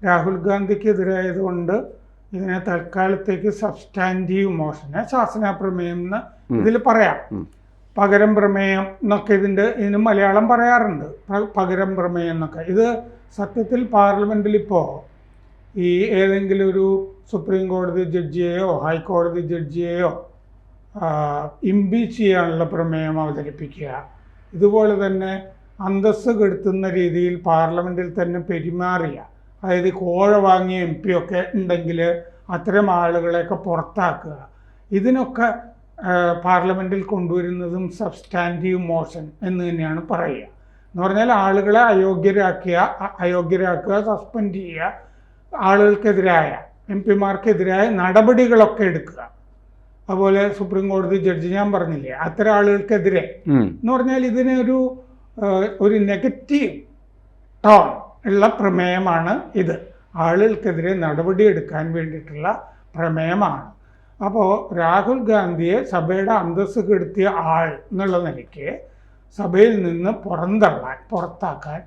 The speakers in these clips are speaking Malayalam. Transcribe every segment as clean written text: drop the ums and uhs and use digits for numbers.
രാഹുൽ ഗാന്ധിക്കെതിരായതുകൊണ്ട് ഇതിനെ തൽക്കാലത്തേക്ക് സബ്സ്റ്റാൻറ്റീവ് മോഷന് ശാസന പ്രമേയം എന്ന് ഇതിൽ പറയാം. പകരം പ്രമേയം എന്നൊക്കെ ഇതിന് മലയാളം പറയാറുണ്ട്, പകരം പ്രമേയം എന്നൊക്കെ. ഇത് സത്യത്തിൽ പാർലമെൻറ്റിൽ ഇപ്പോൾ ഈ ഏതെങ്കിലും ഒരു സുപ്രീം കോടതി ജഡ്ജിയെയോ ഹൈക്കോടതി ജഡ്ജിയെയോ ഇംപീച്ച് ചെയ്യാനുള്ള പ്രമേയം അവതരിപ്പിക്കുക, ഇതുപോലെ തന്നെ അന്തസ്സ് കെടുത്തുന്ന രീതിയിൽ പാർലമെൻറ്റിൽ തന്നെ പെരുമാറിയ, അതായത് കോഴ വാങ്ങിയ MP ഒക്കെ ഉണ്ടെങ്കിൽ അത്തരം ആളുകളെയൊക്കെ പുറത്താക്കുക, ഇതിനൊക്കെ പാർലമെൻറ്റിൽ കൊണ്ടുവരുന്നതും സബ്സ്റ്റാൻറ്റീവ് മോഷൻ എന്ന് തന്നെയാണ് പറയുക. എന്ന് പറഞ്ഞാൽ ആളുകളെ അയോഗ്യരാക്കുക, സസ്പെൻഡ് ചെയ്യുക, ആളുകൾക്കെതിരായ MP-മാർക്കെതിരായ നടപടികളൊക്കെ എടുക്കുക. അതുപോലെ സുപ്രീം കോടതി ജഡ്ജി ഞാൻ പറഞ്ഞില്ലേ, അത്തരം ആളുകൾക്കെതിരെ എന്ന് പറഞ്ഞാൽ ഒരു നെഗറ്റീവ് ടോൺ ഉള്ള പ്രമേയമാണ് ഇത്. ആളുകൾക്കെതിരെ നടപടിയെടുക്കാൻ വേണ്ടിയിട്ടുള്ള പ്രമേയമാണ്. അപ്പോൾ രാഹുൽ ഗാന്ധിയെ സഭയുടെ അന്തസ്സ് കെടുത്തിയ ആൾ എന്നുള്ള നിലയ്ക്ക് സഭയിൽ നിന്ന് പുറത്താക്കാൻ,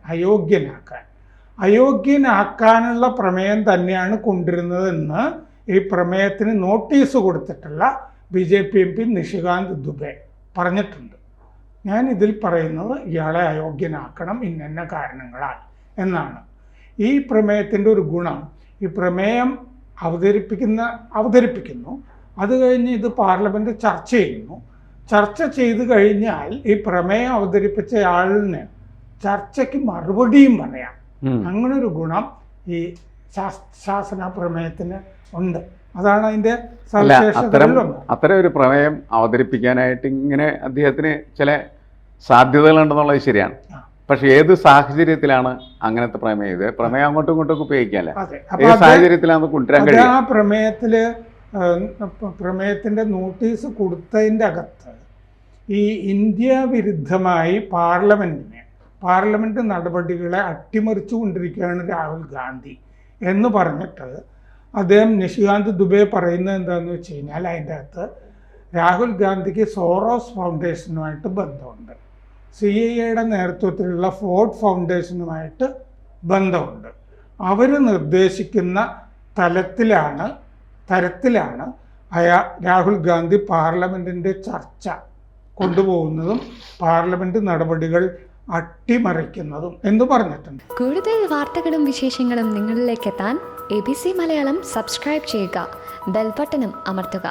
അയോഗ്യനാക്കാനുള്ള പ്രമേയം തന്നെയാണ് കൊണ്ടുവരുന്നതെന്ന് ഈ പ്രമേയത്തിന് നോട്ടീസ് കൊടുത്തിട്ടുള്ള BJP MP നിഷികാന്ത് ദുബെ പറഞ്ഞിട്ടുണ്ട്. ഞാൻ ഇതിൽ പറയുന്നത് ഇയാളെ അയോഗ്യനാക്കണം ഇന്ന കാരണങ്ങളാൽ എന്നാണ്. ഈ പ്രമേയത്തിൻ്റെ ഒരു ഗുണം, ഈ പ്രമേയം അവതരിപ്പിക്കുന്നു, അത് കഴിഞ്ഞ് ഇത് പാർലമെൻറ്റ് ചർച്ച ചെയ്തു കഴിഞ്ഞാൽ ഈ പ്രമേയം അവതരിപ്പിച്ച ആളിന് ചർച്ചയ്ക്ക് മറുപടിയും പറയാം. അങ്ങനൊരു ഗുണം ഈ ശാസന പ്രമേയത്തിന് ഉണ്ട്. അതാണ് അതിൻ്റെ സവിശേഷതകളിലൊന്ന്. അത്തരം ഒരു പ്രമേയം അവതരിപ്പിക്കാനായിട്ട് ഇങ്ങനെ അദ്ദേഹത്തിന് ചില സാധ്യതകളുണ്ടെന്നുള്ളത് ശരിയാണ്. പക്ഷെ ഏത് സാഹചര്യത്തിലാണ് അങ്ങനത്തെ പ്രമേയം അങ്ങോട്ടും ഇങ്ങോട്ടും ഉപയോഗിക്കാല്ലേ? ഏത് സാഹചര്യത്തിലാണ് കൊണ്ടുവരാൻ കഴിയും? ആ പ്രമേയത്തിൻ്റെ നോട്ടീസ് കൊടുത്തതിൻ്റെ അകത്ത് ഈ ഇന്ത്യ വിരുദ്ധമായി പാർലമെൻറ്റ് നടപടികളെ അട്ടിമറിച്ചു കൊണ്ടിരിക്കുകയാണ് രാഹുൽ ഗാന്ധി എന്ന് പറഞ്ഞിട്ട് അദ്ദേഹം നിഷികാന്ത് ദുബെ പറയുന്നത് എന്താണെന്ന് വെച്ച് കഴിഞ്ഞാൽ, അതിൻ്റെ അകത്ത് രാഹുൽ ഗാന്ധിക്ക് സോറോസ് ഫൗണ്ടേഷനുമായിട്ട് ബന്ധമുണ്ട്, CIA-യുടെ നേതൃത്വത്തിലുള്ള ഫോർഡ് ഫൗണ്ടേഷനുമായിട്ട് ബന്ധമുണ്ട്. അവർ നിർദ്ദേശിക്കുന്ന തരത്തിലാണ് രാഹുൽ ഗാന്ധി പാർലമെൻറ്റിൻ്റെ ചർച്ച കൊണ്ടുപോകുന്നതും പാർലമെൻറ്റ് നടപടികൾ അട്ടിമറിക്കുന്നതും എന്ന് പറഞ്ഞിട്ടുണ്ട്. കൂടുതൽ വാർത്തകളും വിശേഷങ്ങളും നിങ്ങളിലേക്ക് എത്താൻ ABC മലയാളം സബ്സ്ക്രൈബ് ചെയ്യുക, ബെൽ ബട്ടണും അമർത്തുക.